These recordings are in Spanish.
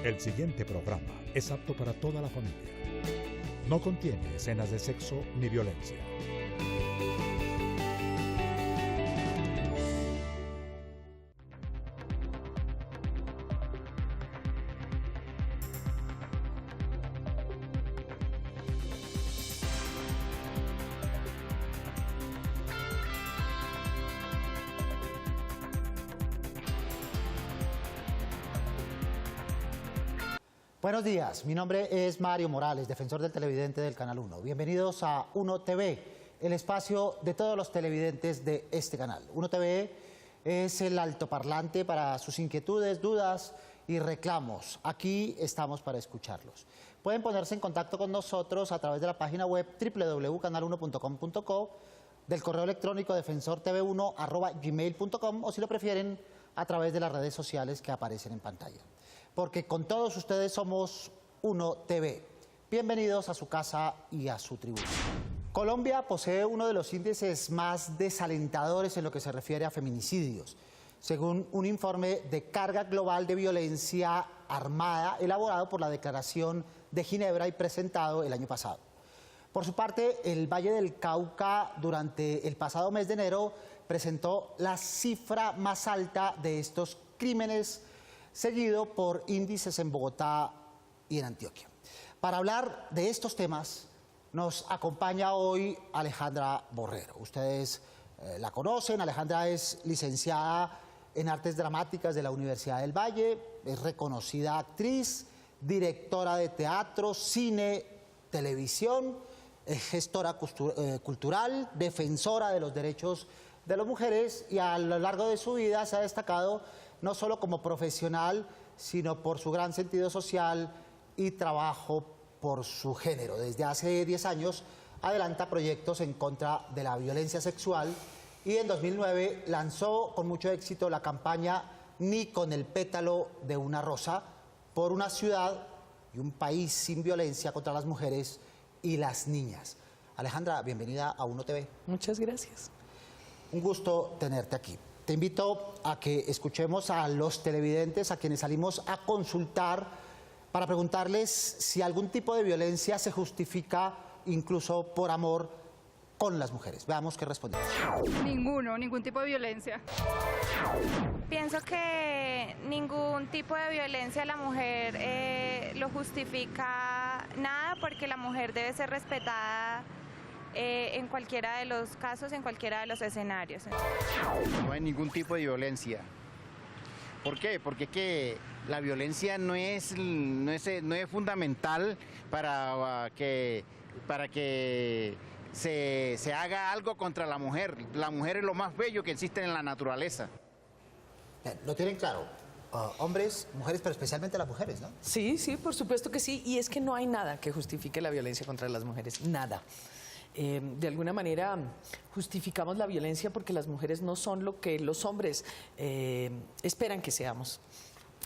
El siguiente programa es apto para toda la familia. No contiene escenas de sexo ni violencia. Buenos días, mi nombre es Mario Morales, defensor del televidente del Canal 1. Bienvenidos a Uno TV, el espacio de todos los televidentes de este canal. Uno TV es el altoparlante para sus inquietudes, dudas y reclamos. Aquí estamos para escucharlos. Pueden ponerse en contacto con nosotros a través de la página web www.canal1.com.co, del correo electrónico defensortv1@gmail.com o si lo prefieren a través de las redes sociales que aparecen en pantalla. Porque con todos ustedes somos Uno TV. Bienvenidos a su casa y a su tribuna. Colombia posee uno de los índices más desalentadores en lo que se refiere a feminicidios, según un informe de carga global de violencia armada elaborado por la Declaración de Ginebra y presentado el año pasado. Por su parte, el Valle del Cauca durante el pasado mes de enero presentó la cifra más alta de estos crímenes, seguido por índices en Bogotá y en Antioquia. Para hablar de estos temas nos acompaña hoy Alejandra Borrero. Ustedes la conocen. Alejandra es licenciada en Artes Dramáticas de la Universidad del Valle, es reconocida actriz, directora de teatro, cine, televisión, es gestora cultural, defensora de los derechos de las mujeres y a lo largo de su vida se ha destacado no solo como profesional, sino por su gran sentido social y trabajo por su género. Desde hace 10 años adelanta proyectos en contra de la violencia sexual y en 2009 lanzó con mucho éxito la campaña Ni con el pétalo de una rosa por una ciudad y un país sin violencia contra las mujeres y las niñas. Alejandra, bienvenida a Uno TV. Muchas gracias. Un gusto tenerte aquí. Te invito a que escuchemos a los televidentes a quienes salimos a consultar para preguntarles si algún tipo de violencia se justifica incluso por amor con las mujeres. Veamos qué respondemos. Ningún tipo de violencia. Pienso que ningún tipo de violencia a la mujer lo justifica nada, porque la mujer debe ser respetada en cualquiera de los casos, en cualquiera de los escenarios. No hay ningún tipo de violencia. ¿Por qué? Porque es que la violencia no es fundamental para que se haga algo contra la mujer. La mujer es lo más bello que existe en la naturaleza. Lo tienen claro. Hombres, mujeres, pero especialmente las mujeres, ¿no? Sí, sí, por supuesto que sí. Y es que no hay nada que justifique la violencia contra las mujeres. Nada. De alguna manera justificamos la violencia porque las mujeres no son lo que los hombres esperan que seamos.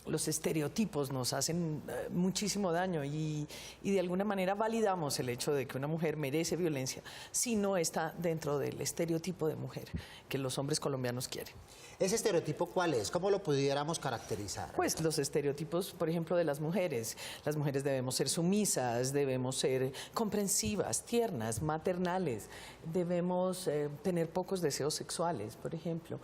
Los estereotipos nos hacen muchísimo daño y de alguna manera validamos el hecho de que una mujer merece violencia si no está dentro del estereotipo de mujer que los hombres colombianos quieren. ¿Ese estereotipo cuál es? ¿Cómo lo pudiéramos caracterizar? Pues los estereotipos, por ejemplo, de las mujeres. Las mujeres debemos ser sumisas, debemos ser comprensivas, tiernas, maternales, debemos tener pocos deseos sexuales, por ejemplo.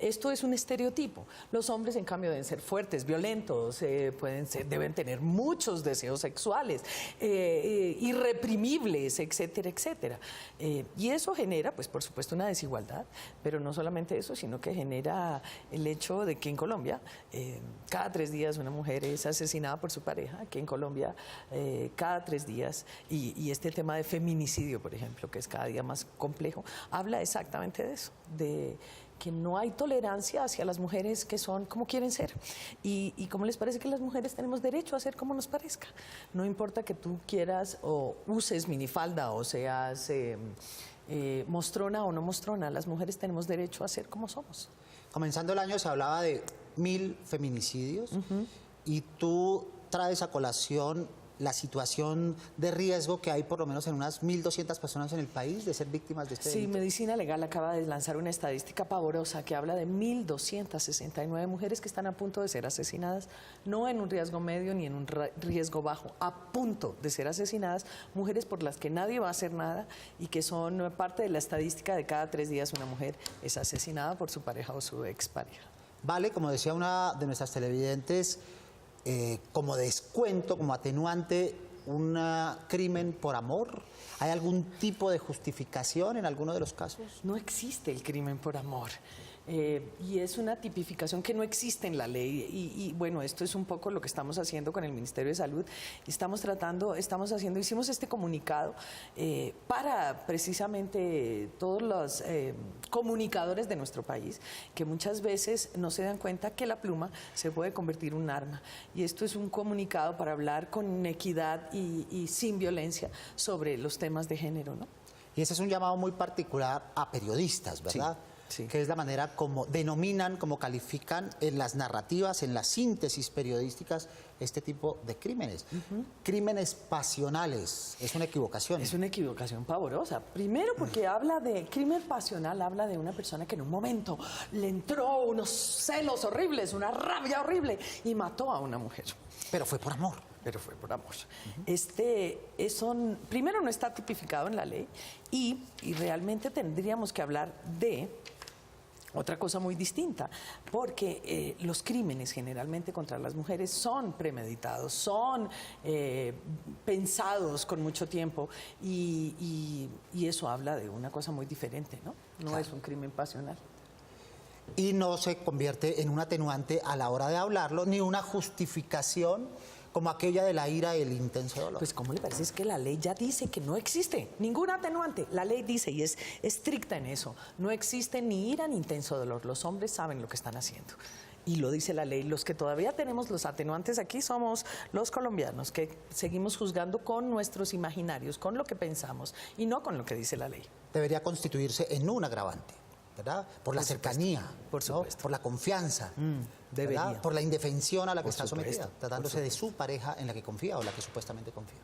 Esto es un estereotipo. Los hombres, en cambio, deben ser fuertes, violentos, deben tener muchos deseos sexuales, irreprimibles, etcétera, etcétera. Y eso genera, pues, por supuesto, una desigualdad, pero no solamente eso, sino que genera el hecho de que en Colombia cada 3 días una mujer es asesinada por su pareja, que en Colombia cada 3 días, y este tema de feminicidio, por ejemplo, que es cada día más complejo, habla exactamente de eso, de que no hay tolerancia hacia las mujeres que son como quieren ser. Y como les parece que las mujeres tenemos derecho a ser como nos parezca. No importa que tú quieras o uses minifalda o seas mostrona o no mostrona, las mujeres tenemos derecho a ser como somos. Comenzando el año se hablaba de 1000 feminicidios y tú traes a colación la situación de riesgo que hay por lo menos en unas 1.200 personas en el país de ser víctimas de este Sí, delito? Medicina Legal acaba de lanzar una estadística pavorosa que habla de 1.269 mujeres que están a punto de ser asesinadas, no en un riesgo medio ni en un riesgo bajo, a punto de ser asesinadas, mujeres por las que nadie va a hacer nada y que son parte de la estadística de cada 3 días una mujer es asesinada por su pareja o su expareja. Vale, como decía una de nuestras televidentes, como descuento, como atenuante, un crimen por amor. ¿Hay algún tipo de justificación en alguno de los casos? No existe el crimen por amor. Y es una tipificación que no existe en la ley. Y bueno, esto es un poco lo que estamos haciendo con el Ministerio de Salud. Hicimos este comunicado para precisamente todos los comunicadores de nuestro país, que muchas veces no se dan cuenta que la pluma se puede convertir en un arma. Y esto es un comunicado para hablar con equidad y sin violencia sobre los temas de género, ¿no? Y ese es un llamado muy particular a periodistas, ¿verdad? Sí. Sí. Que es la manera como denominan, como califican en las narrativas, en las síntesis periodísticas, este tipo de crímenes. Crímenes pasionales, es una equivocación. Es una equivocación pavorosa. Primero porque habla de crimen pasional, habla de una persona que en un momento le entró unos celos horribles, una rabia horrible y mató a una mujer. Pero fue por amor. Pero fue por amor. Primero no está tipificado en la ley y realmente tendríamos que hablar de otra cosa muy distinta, porque los crímenes generalmente contra las mujeres son premeditados, son pensados con mucho tiempo y eso habla de una cosa muy diferente, ¿no? No Claro. es un crimen pasional. Y no se convierte en un atenuante a la hora de hablarlo, ni una justificación como aquella de la ira y el intenso dolor. Pues ¿cómo le parece? Es que la ley ya dice que no existe ningún atenuante. La ley dice, y es estricta en eso, no existe ni ira ni intenso dolor. Los hombres saben lo que están haciendo. Y lo dice la ley. Los que todavía tenemos los atenuantes aquí somos los colombianos, que seguimos juzgando con nuestros imaginarios, con lo que pensamos y no con lo que dice la ley. Debería constituirse en un agravante, ¿verdad? Por la cercanía, por ¿no? supuesto. Por la confianza, debería. ¿verdad? Por la indefensión a la que Por está supuesto, sometida, tratándose por de su pareja en la que confía o la que supuestamente confía.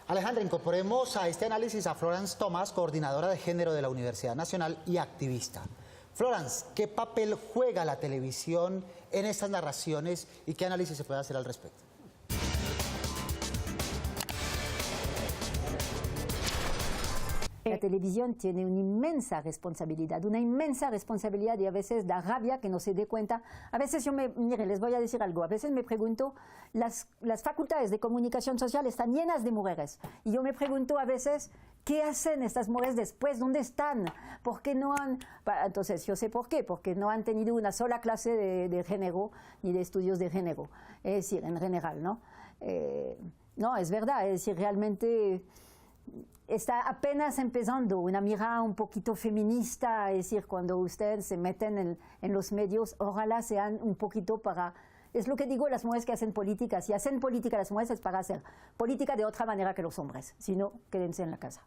Alejandra, incorporemos a este análisis a Florence Thomas, coordinadora de género de la Universidad Nacional y activista. Florence, ¿qué papel juega la televisión en estas narraciones y qué análisis se puede hacer al respecto? La televisión tiene una inmensa responsabilidad y a veces da rabia que no se dé cuenta. A veces mire, les voy a decir algo, a veces me pregunto, las facultades de comunicación social están llenas de mujeres y yo me pregunto a veces, ¿qué hacen estas mujeres después? ¿Dónde están? ¿Por qué no han...? Entonces, yo sé por qué, porque no han tenido una sola clase de género ni de estudios de género, es decir, en general, ¿no? No, es verdad, es decir, realmente... Está apenas empezando una mirada un poquito feminista, es decir, cuando ustedes se meten en los medios, ojalá sean un poquito para... Es lo que digo, las mujeres que hacen política, si hacen política las mujeres es para hacer política de otra manera que los hombres, si no, quédense en la casa.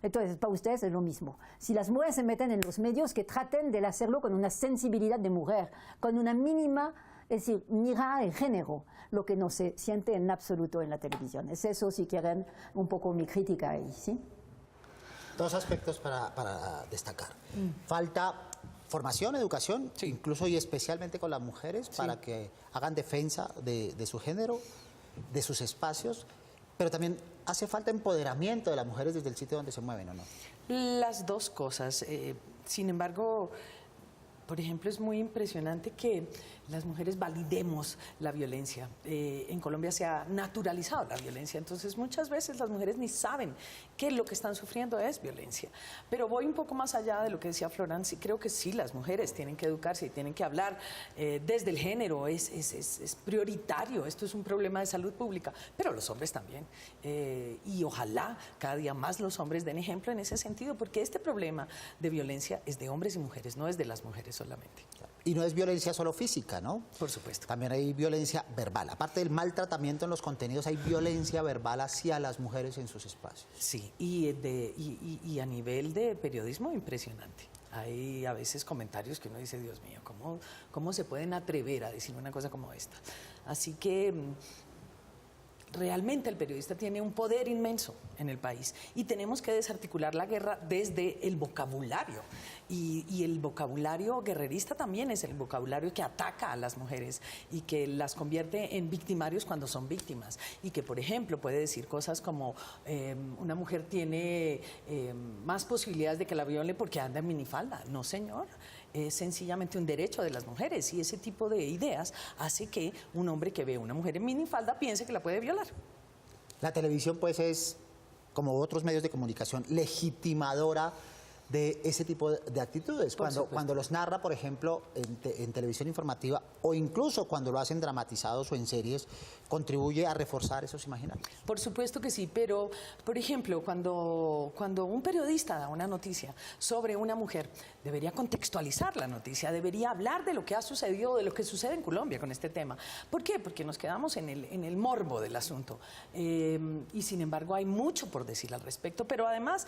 Entonces, para ustedes es lo mismo. Si las mujeres se meten en los medios, que traten de hacerlo con una sensibilidad de mujer, con una mínima... Es decir, mirada de género, lo que no se siente en absoluto en la televisión. Es eso, si quieren, un poco mi crítica ahí, ¿sí? Dos aspectos para destacar. Falta formación, educación, Sí. incluso y especialmente con las mujeres, para que hagan defensa de su género, de sus espacios, pero también hace falta empoderamiento de las mujeres desde el sitio donde se mueven, ¿o no? Las dos cosas. Sin embargo, por ejemplo, es muy impresionante que las mujeres validemos la violencia. En Colombia se ha naturalizado la violencia, entonces muchas veces las mujeres ni saben que lo que están sufriendo es violencia. Pero voy un poco más allá de lo que decía Florence y creo que sí, las mujeres tienen que educarse y tienen que hablar desde el género, es prioritario, esto es un problema de salud pública, pero los hombres también. Y ojalá cada día más los hombres den ejemplo en ese sentido, porque este problema de violencia es de hombres y mujeres, no es de las mujeres solamente. Y no es violencia solo física, ¿no? Por supuesto. También hay violencia verbal. Aparte del maltratamiento en los contenidos, hay violencia verbal hacia las mujeres en sus espacios. Sí, y a nivel de periodismo impresionante. Hay a veces comentarios que uno dice, Dios mío, ¿cómo se pueden atrever a decir una cosa como esta? Así que realmente el periodista tiene un poder inmenso en el país y tenemos que desarticular la guerra desde el vocabulario. Y el vocabulario guerrerista también es el vocabulario que ataca a las mujeres y que las convierte en victimarios cuando son víctimas. Y que, por ejemplo, puede decir cosas como una mujer tiene más posibilidades de que la viole porque anda en minifalda. No, señor. Es sencillamente un derecho de las mujeres y ese tipo de ideas hace que un hombre que ve a una mujer en minifalda piense que la puede violar. La televisión, pues, es, como otros medios de comunicación, legitimadora de ese tipo de actitudes. Cuando los narra, por ejemplo, en televisión informativa o incluso cuando lo hacen dramatizados o en series, contribuye a reforzar esos imaginarios. Por supuesto que sí, pero, por ejemplo, cuando un periodista da una noticia sobre una mujer, debería contextualizar la noticia, debería hablar de lo que ha sucedido, de lo que sucede en Colombia con este tema. ¿Por qué? Porque nos quedamos en el morbo del asunto. Y sin embargo hay mucho por decir al respecto, pero además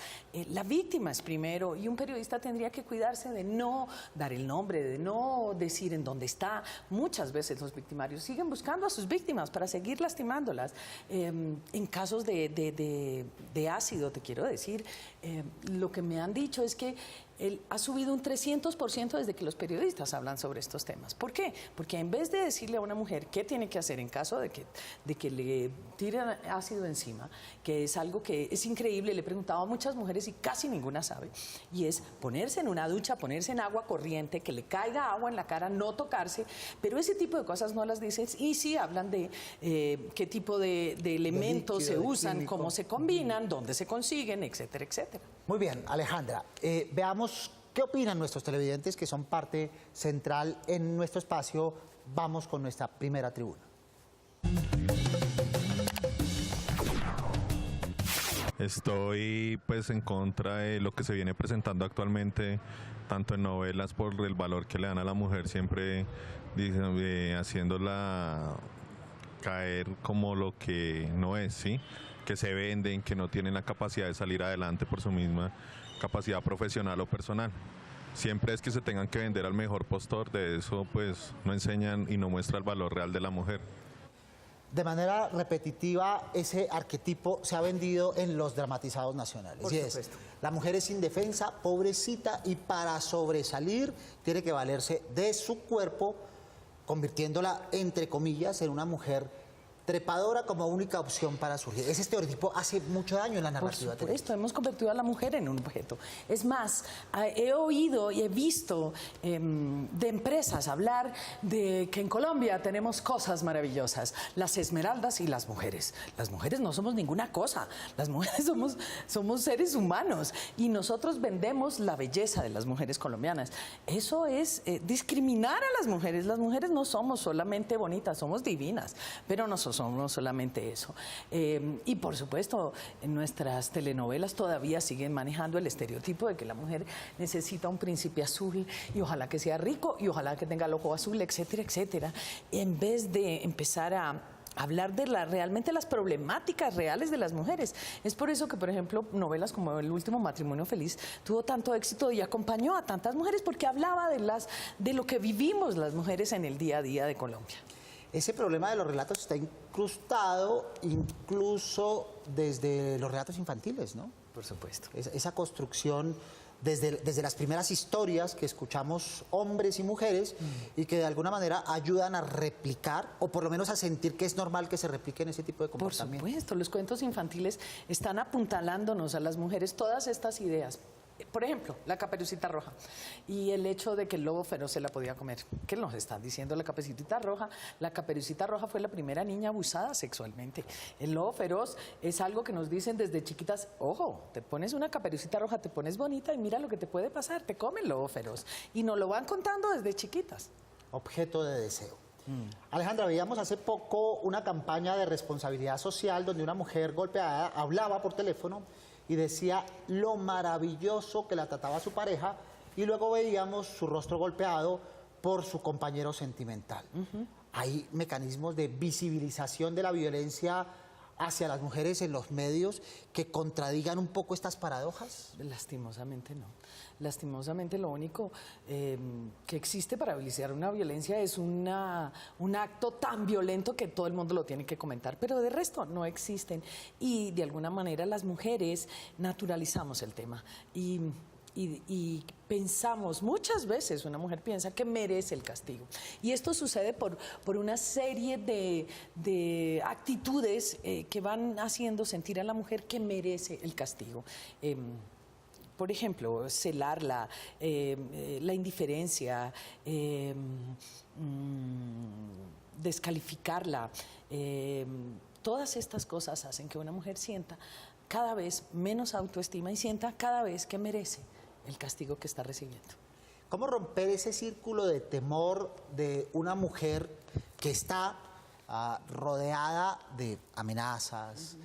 la víctima es primero y un periodista tendría que cuidarse de no dar el nombre, de no decir en dónde está. Muchas veces los victimarios siguen buscando a sus víctimas para seguir lastimándolas. En casos de ácido, te quiero decir, lo que me han dicho es que ha subido un 300% desde que los periodistas hablan sobre estos temas. ¿Por qué? Porque en vez de decirle a una mujer qué tiene que hacer en caso de que le tiren ácido encima, que es algo que es increíble, le he preguntado a muchas mujeres y casi ninguna sabe, y es ponerse en una ducha, ponerse en agua corriente, que le caiga agua en la cara, no tocarse, pero ese tipo de cosas no las dicen y sí hablan de qué tipo de elementos se usan, cómo se combinan, dónde se consiguen, etcétera, etcétera. Muy bien, Alejandra, veamos qué opinan nuestros televidentes que son parte central en nuestro espacio. Vamos con nuestra primera tribuna. Estoy pues en contra de lo que se viene presentando actualmente, tanto en novelas por el valor que le dan a la mujer, siempre haciéndola caer como lo que no es, ¿sí? Que se venden, que no tienen la capacidad de salir adelante por su misma capacidad profesional o personal. Siempre es que se tengan que vender al mejor postor, de eso pues no enseñan y no muestra el valor real de la mujer. De manera repetitiva, ese arquetipo se ha vendido en los dramatizados nacionales. Por supuesto. La mujer es indefensa, pobrecita, y para sobresalir tiene que valerse de su cuerpo, convirtiéndola, entre comillas, en una mujer trepadora como única opción para surgir. Ese estereotipo hace mucho daño en la narrativa. Por supuesto, hemos convertido a la mujer en un objeto. Es más, he oído y he visto de empresas hablar de que en Colombia tenemos cosas maravillosas, las esmeraldas y las mujeres. Las mujeres no somos ninguna cosa, las mujeres somos seres humanos y nosotros vendemos la belleza de las mujeres colombianas. Eso es discriminar a las mujeres. Las mujeres no somos solamente bonitas, somos divinas, pero no somos solamente eso. Y por supuesto, en nuestras telenovelas todavía siguen manejando el estereotipo de que la mujer necesita un príncipe azul y ojalá que sea rico y ojalá que tenga el ojo azul, etcétera, etcétera. En vez de empezar a hablar de realmente las problemáticas reales de las mujeres. Es por eso que, por ejemplo, novelas como El último matrimonio feliz tuvo tanto éxito y acompañó a tantas mujeres porque hablaba de lo que vivimos las mujeres en el día a día de Colombia. Ese problema de los relatos está incrustado incluso desde los relatos infantiles, ¿no? Por supuesto. Esa construcción desde las primeras historias que escuchamos hombres y mujeres y que de alguna manera ayudan a replicar o por lo menos a sentir que es normal que se repliquen ese tipo de comportamientos. Por supuesto, los cuentos infantiles están apuntalándonos a las mujeres todas estas ideas. Por ejemplo, la Caperucita Roja y el hecho de que el lobo feroz se la podía comer. ¿Qué nos está diciendo la Caperucita Roja? La Caperucita Roja fue la primera niña abusada sexualmente. El lobo feroz es algo que nos dicen desde chiquitas, ojo, te pones una Caperucita Roja, te pones bonita y mira lo que te puede pasar, te come el lobo feroz. Y nos lo van contando desde chiquitas. Objeto de deseo. Alejandra, veíamos hace poco una campaña de responsabilidad social donde una mujer golpeada hablaba por teléfono y decía lo maravilloso que la trataba su pareja y luego veíamos su rostro golpeado por su compañero sentimental. Hay mecanismos de visibilización de la violencia hacia las mujeres en los medios que contradigan un poco estas paradojas? Lastimosamente no. Lastimosamente lo único que existe para habilitar una violencia es un acto tan violento que todo el mundo lo tiene que comentar, pero de resto no existen. Y de alguna manera las mujeres naturalizamos el tema y pensamos, muchas veces una mujer piensa que merece el castigo. Y esto sucede por una serie de actitudes que van haciendo sentir a la mujer que merece el castigo. Por ejemplo, celarla, la indiferencia, descalificarla. Todas estas cosas hacen que una mujer sienta cada vez menos autoestima y sienta cada vez que merece el castigo que está recibiendo. ¿Cómo romper ese círculo de temor de una mujer que está rodeada de amenazas,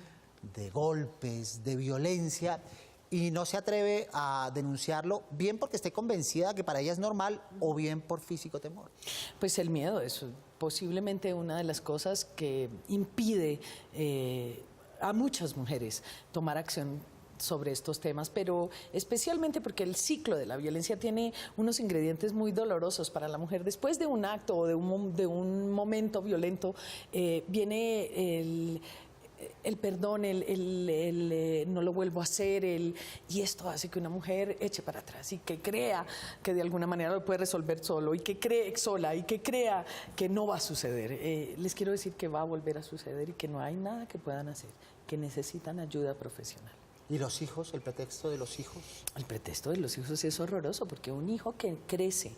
de golpes, de violencia, y no se atreve a denunciarlo, bien porque esté convencida que para ella es normal o bien por físico temor? Pues el miedo es posiblemente una de las cosas que impide a muchas mujeres tomar acción sobre estos temas, pero especialmente porque el ciclo de la violencia tiene unos ingredientes muy dolorosos para la mujer. Después de un acto o de un momento violento, viene el perdón, no lo vuelvo a hacer, y esto hace que una mujer eche para atrás y que crea que de alguna manera lo puede resolver solo y que cree sola y que crea que no va a suceder. Les quiero decir que va a volver a suceder y que no hay nada que puedan hacer, que necesitan ayuda profesional. ¿Y los hijos? ¿El pretexto de los hijos? El pretexto de los hijos es horroroso, porque un hijo que crece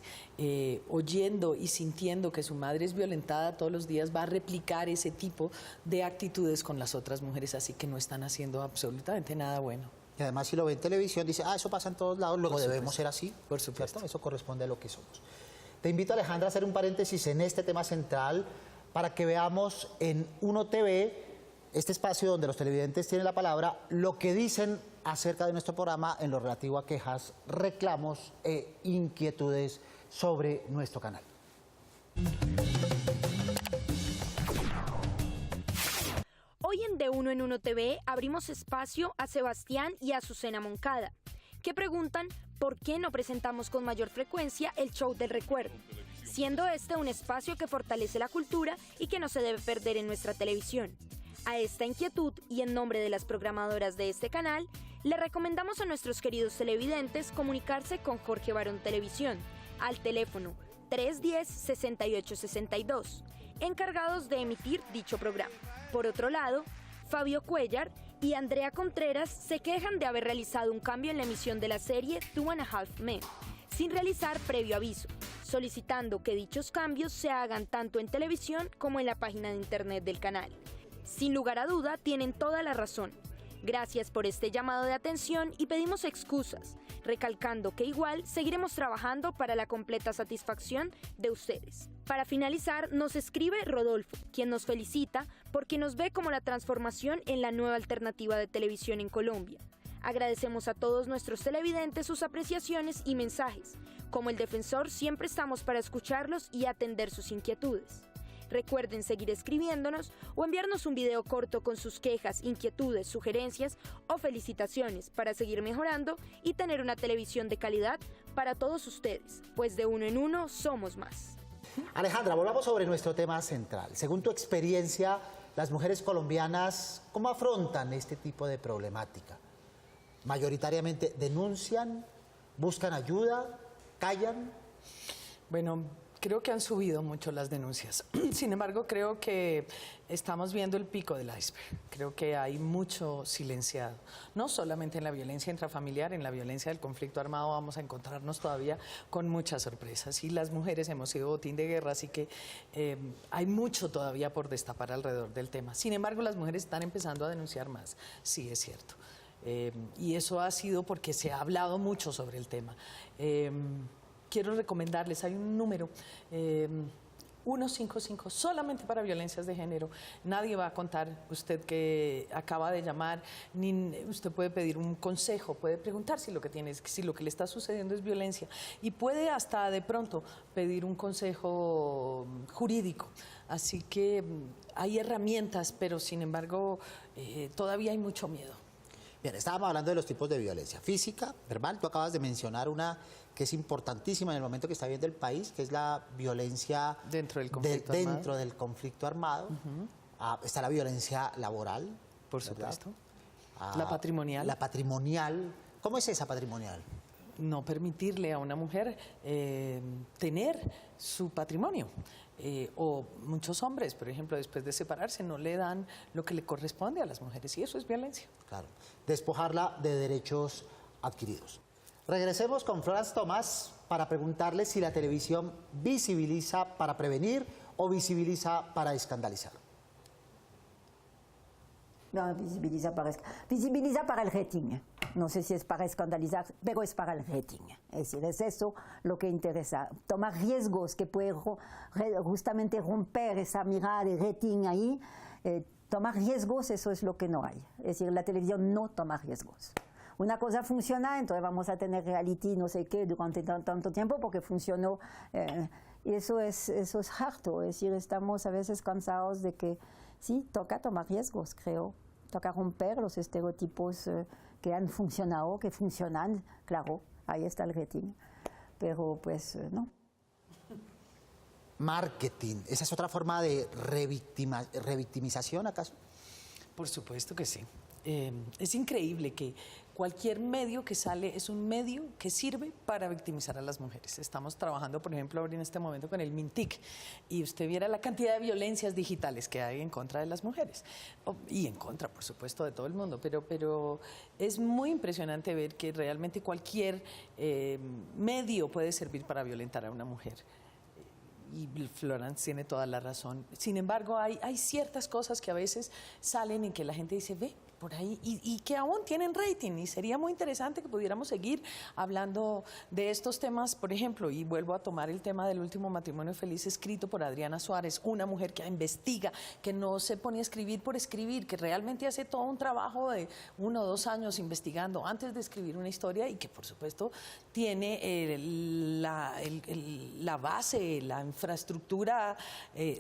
oyendo y sintiendo que su madre es violentada todos los días va a replicar ese tipo de actitudes con las otras mujeres, así que no están haciendo absolutamente nada bueno. Y además si lo ve en televisión dice, eso pasa en todos lados, luego debemos ser así. Por supuesto. ¿Cierto? Eso corresponde a lo que somos. Te invito, Alejandra, a hacer un paréntesis en este tema central para que veamos en Uno TV, este espacio donde los televidentes tienen la palabra, lo que dicen acerca de nuestro programa en lo relativo a quejas, reclamos e inquietudes sobre nuestro canal. Hoy en De Uno en Uno TV abrimos espacio a Sebastián y a Azucena Moncada, que preguntan por qué no presentamos con mayor frecuencia el show del recuerdo, siendo este un espacio que fortalece la cultura y que no se debe perder en nuestra televisión. A esta inquietud y en nombre de las programadoras de este canal, le recomendamos a nuestros queridos televidentes comunicarse con Jorge Barón Televisión al teléfono 310-6862, encargados de emitir dicho programa. Por otro lado, Fabio Cuellar y Andrea Contreras se quejan de haber realizado un cambio en la emisión de la serie Two and a Half Men, sin realizar previo aviso, solicitando que dichos cambios se hagan tanto en televisión como en la página de internet del canal. Sin lugar a duda, tienen toda la razón. Gracias por este llamado de atención y pedimos excusas, recalcando que igual seguiremos trabajando para la completa satisfacción de ustedes. Para finalizar, nos escribe Rodolfo, quien nos felicita porque nos ve como la transformación en la nueva alternativa de televisión en Colombia. Agradecemos a todos nuestros televidentes sus apreciaciones y mensajes. Como el defensor, siempre estamos para escucharlos y atender sus inquietudes. Recuerden seguir escribiéndonos o enviarnos un video corto con sus quejas, inquietudes, sugerencias o felicitaciones para seguir mejorando y tener una televisión de calidad para todos ustedes, pues de uno en uno somos más. Alejandra, volvamos sobre nuestro tema central. Según tu experiencia, las mujeres colombianas, ¿cómo afrontan este tipo de problemática? ¿Mayoritariamente denuncian, buscan ayuda, callan? Bueno, creo que han subido mucho las denuncias. Sin embargo, creo que estamos viendo el pico del iceberg. Creo que hay mucho silenciado. No solamente en la violencia intrafamiliar, en la violencia del conflicto armado vamos a encontrarnos todavía con muchas sorpresas. Y las mujeres hemos sido botín de guerra, así que hay mucho todavía por destapar alrededor del tema. Sin embargo, las mujeres están empezando a denunciar más. Sí, es cierto. Y eso ha sido porque se ha hablado mucho sobre el tema. Quiero recomendarles, hay un número 155 solamente para violencias de género. Nadie va a contar, usted que acaba de llamar, ni usted puede pedir un consejo, puede preguntar si lo que tiene, si lo que le está sucediendo es violencia y puede hasta de pronto pedir un consejo jurídico. Así que hay herramientas, pero sin embargo todavía hay mucho miedo. Bien, estábamos hablando de los tipos de violencia física, verbal. Tú acabas de mencionar una que es importantísima en el momento que está viviendo el país, que es la violencia dentro del conflicto armado. Está la violencia laboral. Por supuesto. La patrimonial. La patrimonial. ¿Cómo es esa patrimonial? No permitirle a una mujer tener su patrimonio. O muchos hombres, por ejemplo, después de separarse, no le dan lo que le corresponde a las mujeres y eso es violencia. Claro. Despojarla de derechos adquiridos. Regresemos con Franz Tomás para preguntarle si la televisión visibiliza para prevenir o visibiliza para escandalizar. No, visibiliza para el rating. No sé si es para escandalizar, pero es para el rating. Es decir, es eso lo que interesa. Tomar riesgos que puede justamente romper esa mirada de rating ahí. Tomar riesgos, eso es lo que no hay. Es decir, la televisión no toma riesgos. Una cosa funciona, entonces vamos a tener reality no sé qué durante tanto tiempo porque funcionó. Y eso es harto. Es decir, estamos a veces cansados de que sí, toca tomar riesgos, creo. Toca romper los estereotipos que han funcionado, que funcionan, claro, ahí está el rating. Pero pues no. Marketing, ¿esa es otra forma de revictimización acaso? Por supuesto que sí. Es increíble que cualquier medio que sale es un medio que sirve para victimizar a las mujeres. Estamos trabajando, por ejemplo, ahora en este momento con el MINTIC y usted viera la cantidad de violencias digitales que hay en contra de las mujeres y en contra, por supuesto, de todo el mundo, pero es muy impresionante ver que realmente cualquier medio puede servir para violentar a una mujer. Y Florence tiene toda la razón. Sin embargo, hay ciertas cosas que a veces salen y que la gente dice, ve, por ahí, y que aún tienen rating. Y sería muy interesante que pudiéramos seguir hablando de estos temas, por ejemplo, y vuelvo a tomar el tema del último matrimonio feliz escrito por Adriana Suárez, una mujer que investiga, que no se pone a escribir por escribir, que realmente hace todo un trabajo de 1 o 2 años investigando antes de escribir una historia y que, por supuesto, tiene la base, la infraestructura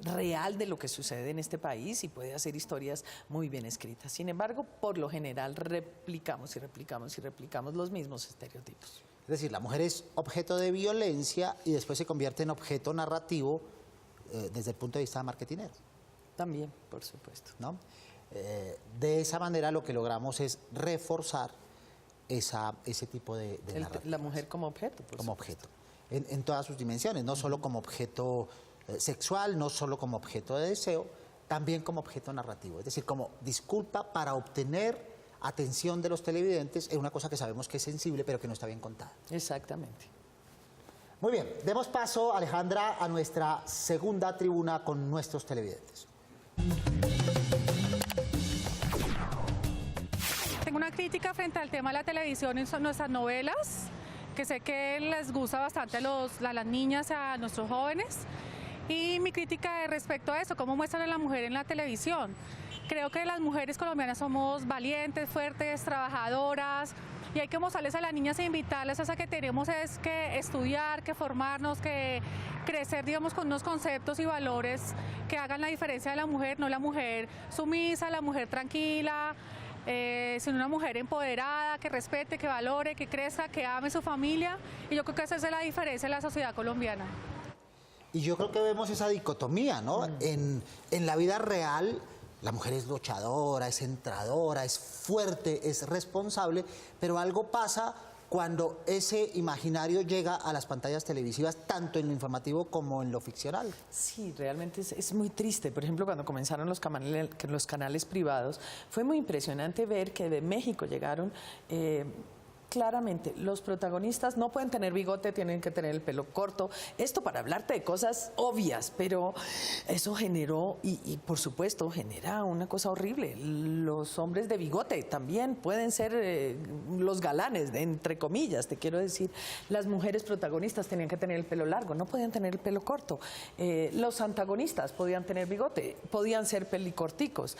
real de lo que sucede en este país y puede hacer historias muy bien escritas. Sin embargo, por lo general replicamos los mismos estereotipos. Es decir, la mujer es objeto de violencia y después se convierte en objeto narrativo desde el punto de vista marketinero. También, por supuesto. ¿No? De esa manera lo que logramos es reforzar ese tipo de narrativas. La mujer como objeto, por como supuesto. objeto, en todas sus dimensiones, no solo como objeto sexual, no solo como objeto de deseo, también como objeto narrativo, es decir, como disculpa para obtener atención de los televidentes en una cosa que sabemos que es sensible pero que no está bien contada. Exactamente. Muy bien, demos paso, Alejandra, a nuestra segunda tribuna con nuestros televidentes. Tengo una crítica frente al tema de la televisión en nuestras novelas, que sé que les gusta bastante a las niñas, a nuestros jóvenes. Y mi crítica es respecto a eso, cómo muestran a la mujer en la televisión. Creo que las mujeres colombianas somos valientes, fuertes, trabajadoras y hay que mostrarles a las niñas e invitarles a que tenemos es que estudiar, que formarnos, que crecer, digamos, con unos conceptos y valores que hagan la diferencia de la mujer, no la mujer sumisa, la mujer tranquila, sino una mujer empoderada, que respete, que valore, que crezca, que ame su familia y yo creo que esa es la diferencia en la sociedad colombiana. Y yo creo que vemos esa dicotomía, ¿no? En la vida real, la mujer es luchadora, es entradora, es fuerte, es responsable, pero algo pasa cuando ese imaginario llega a las pantallas televisivas, tanto en lo informativo como en lo ficcional. Sí, realmente es muy triste. Por ejemplo, cuando comenzaron los canales privados, fue muy impresionante ver que de México llegaron claramente, los protagonistas no pueden tener bigote, tienen que tener el pelo corto. Esto para hablarte de cosas obvias, pero eso generó, y por supuesto, genera una cosa horrible. Los hombres de bigote también pueden ser los galanes, entre comillas, te quiero decir. Las mujeres protagonistas tenían que tener el pelo largo, no podían tener el pelo corto. Los antagonistas podían tener bigote, podían ser pelicorticos.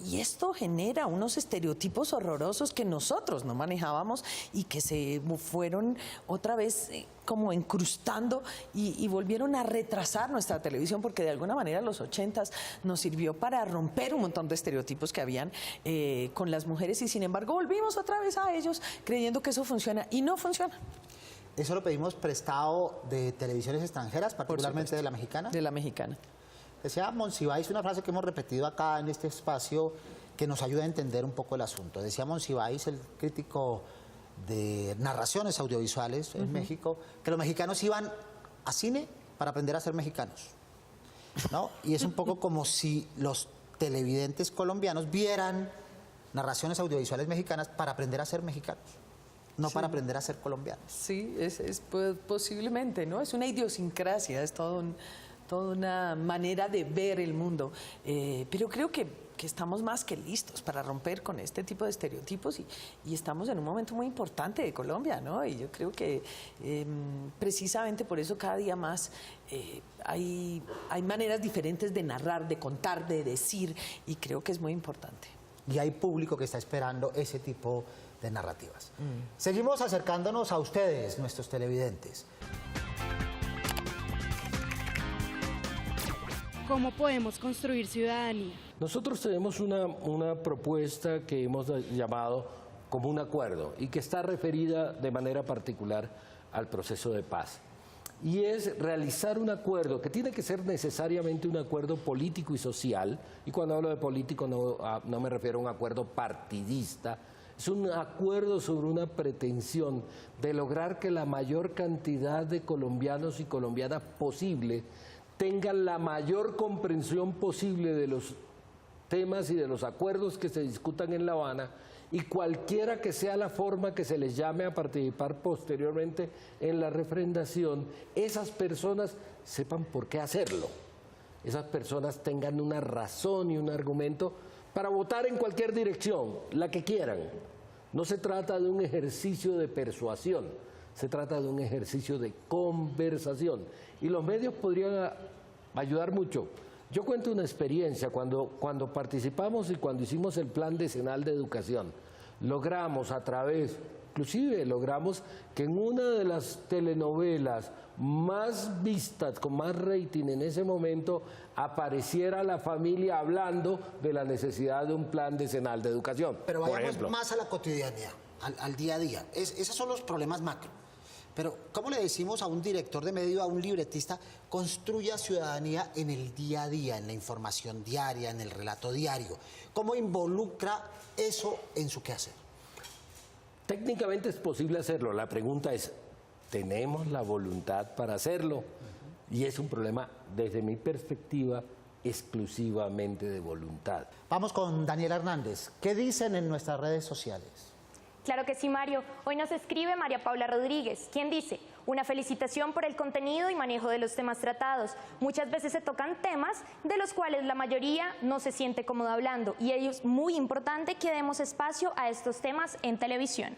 Y esto genera unos estereotipos horrorosos que nosotros no manejábamos y que se fueron otra vez como incrustando y volvieron a retrasar nuestra televisión, porque de alguna manera los 80s nos sirvió para romper un montón de estereotipos que habían con las mujeres, y sin embargo volvimos otra vez a ellos creyendo que eso funciona y no funciona. Eso lo pedimos prestado de televisiones extranjeras, particularmente de la mexicana. De la mexicana. Decía Monsiváis una frase que hemos repetido acá en este espacio que nos ayuda a entender un poco el asunto. Decía Monsiváis, el crítico de narraciones audiovisuales en México, que los mexicanos iban a cine para aprender a ser mexicanos, ¿no? Y es un poco como si los televidentes colombianos vieran narraciones audiovisuales mexicanas para aprender a ser mexicanos, no para aprender a ser colombianos. Sí, posiblemente, ¿no? Es una idiosincrasia, es toda una manera de ver el mundo. Pero creo que estamos más que listos para romper con este tipo de estereotipos y estamos en un momento muy importante de Colombia, ¿no? Y yo creo que precisamente por eso cada día más hay maneras diferentes de narrar, de contar, de decir, y creo que es muy importante. Y hay público que está esperando ese tipo de narrativas. Seguimos acercándonos a ustedes, nuestros televidentes. ¿Cómo podemos construir ciudadanía? Nosotros tenemos una propuesta que hemos llamado como un acuerdo y que está referida de manera particular al proceso de paz. Y es realizar un acuerdo que tiene que ser necesariamente un acuerdo político y social. Y cuando hablo de político no me refiero a un acuerdo partidista. Es un acuerdo sobre una pretensión de lograr que la mayor cantidad de colombianos y colombianas posible tengan la mayor comprensión posible de los temas y de los acuerdos que se discutan en La Habana, y cualquiera que sea la forma que se les llame a participar posteriormente en la refrendación, esas personas sepan por qué hacerlo. Esas personas tengan una razón y un argumento para votar en cualquier dirección, la que quieran. No se trata de un ejercicio de persuasión, se trata de un ejercicio de conversación. Y los medios podrían ayudar mucho. Yo cuento una experiencia, cuando participamos y cuando hicimos el Plan Decenal de Educación, logramos logramos que en una de las telenovelas más vistas, con más rating en ese momento, apareciera la familia hablando de la necesidad de un Plan Decenal de Educación. Pero vayamos más a la cotidianidad, al día a día. Esos son los problemas macro. Pero, ¿cómo le decimos a un director de medio, a un libretista, construya ciudadanía en el día a día, en la información diaria, en el relato diario? ¿Cómo involucra eso en su quehacer? Técnicamente es posible hacerlo. La pregunta es, ¿tenemos la voluntad para hacerlo? Y es un problema, desde mi perspectiva, exclusivamente de voluntad. Vamos con Daniela Hernández. ¿Qué dicen en nuestras redes sociales? Claro que sí, Mario. Hoy nos escribe María Paula Rodríguez, quien dice: una felicitación por el contenido y manejo de los temas tratados. Muchas veces se tocan temas de los cuales la mayoría no se siente cómoda hablando, y es muy importante que demos espacio a estos temas en televisión.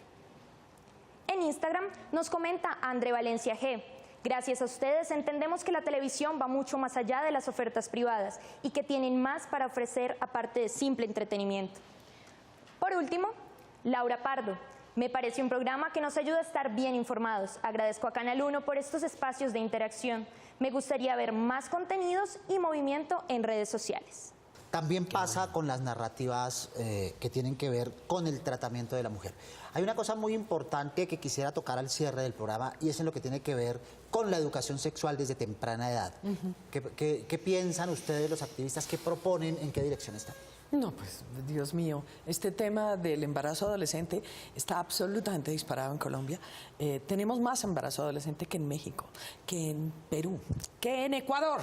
En Instagram nos comenta André Valencia G. Gracias a ustedes entendemos que la televisión va mucho más allá de las ofertas privadas y que tienen más para ofrecer aparte de simple entretenimiento. Por último, Laura Pardo: me parece un programa que nos ayuda a estar bien informados. Agradezco a Canal 1 por estos espacios de interacción. Me gustaría ver más contenidos y movimiento en redes sociales. También pasa con las narrativas que tienen que ver con el tratamiento de la mujer. Hay una cosa muy importante que quisiera tocar al cierre del programa, y es en lo que tiene que ver con la educación sexual desde temprana edad. ¿Qué piensan ustedes, los activistas? ¿Qué proponen? ¿En qué dirección están? No, pues, Dios mío, este tema del embarazo adolescente está absolutamente disparado en Colombia. Tenemos más embarazo adolescente que en México, que en Perú, que en Ecuador,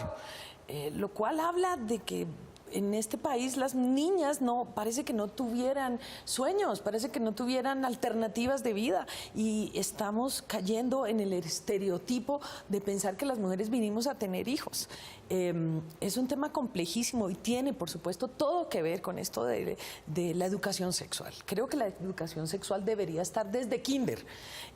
lo cual habla de que en este país las niñas parece que no tuvieran sueños, parece que no tuvieran alternativas de vida y estamos cayendo en el estereotipo de pensar que las mujeres vinimos a tener hijos. Es un tema complejísimo y tiene, por supuesto, todo que ver con esto de la educación sexual. Creo que la educación sexual debería estar desde kinder.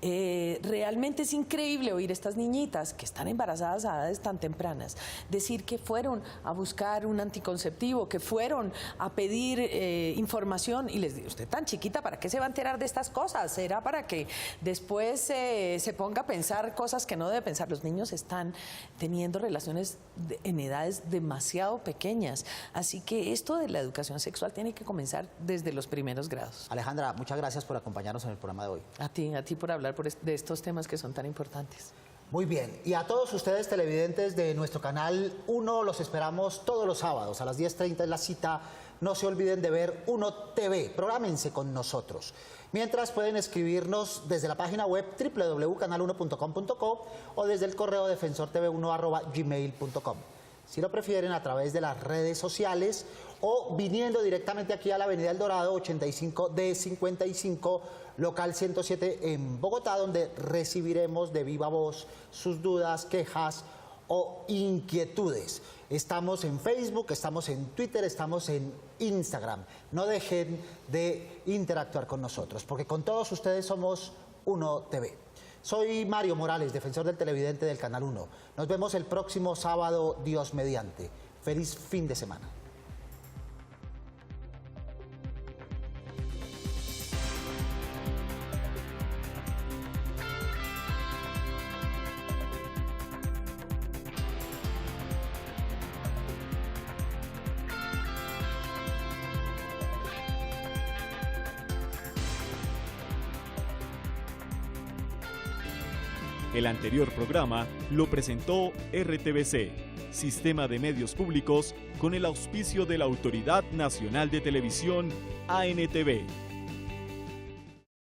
Realmente es increíble oír estas niñitas que están embarazadas a edades tan tempranas decir que fueron a buscar un anticonceptivo, que fueron a pedir información y les digo, usted tan chiquita, ¿para qué se va a enterar de estas cosas? ¿Será para que después se ponga a pensar cosas que no debe pensar? Los niños están teniendo relaciones en edades demasiado pequeñas, así que esto de la educación sexual tiene que comenzar desde los primeros grados. Alejandra, muchas gracias por acompañarnos en el programa de hoy. A ti por hablar de estos temas que son tan importantes. Muy bien, y a todos ustedes televidentes de nuestro canal 1 los esperamos todos los sábados a las 10:30 en la cita. No se olviden de ver 1 TV, prográmense con nosotros. Mientras pueden escribirnos desde la página web www.canal1.com.co o desde el correo defensortv1@gmail.com. Si lo prefieren, a través de las redes sociales o viniendo directamente aquí a la Avenida El Dorado 85D55, local 107 en Bogotá, donde recibiremos de viva voz sus dudas, quejas o inquietudes. Estamos en Facebook, estamos en Twitter, estamos en Instagram. No dejen de interactuar con nosotros, porque con todos ustedes somos 1 TV. Soy Mario Morales, defensor del televidente del Canal 1. Nos vemos el próximo sábado, Dios mediante. Feliz fin de semana. El anterior programa lo presentó RTBC, Sistema de Medios Públicos, con el auspicio de la Autoridad Nacional de Televisión, ANTV.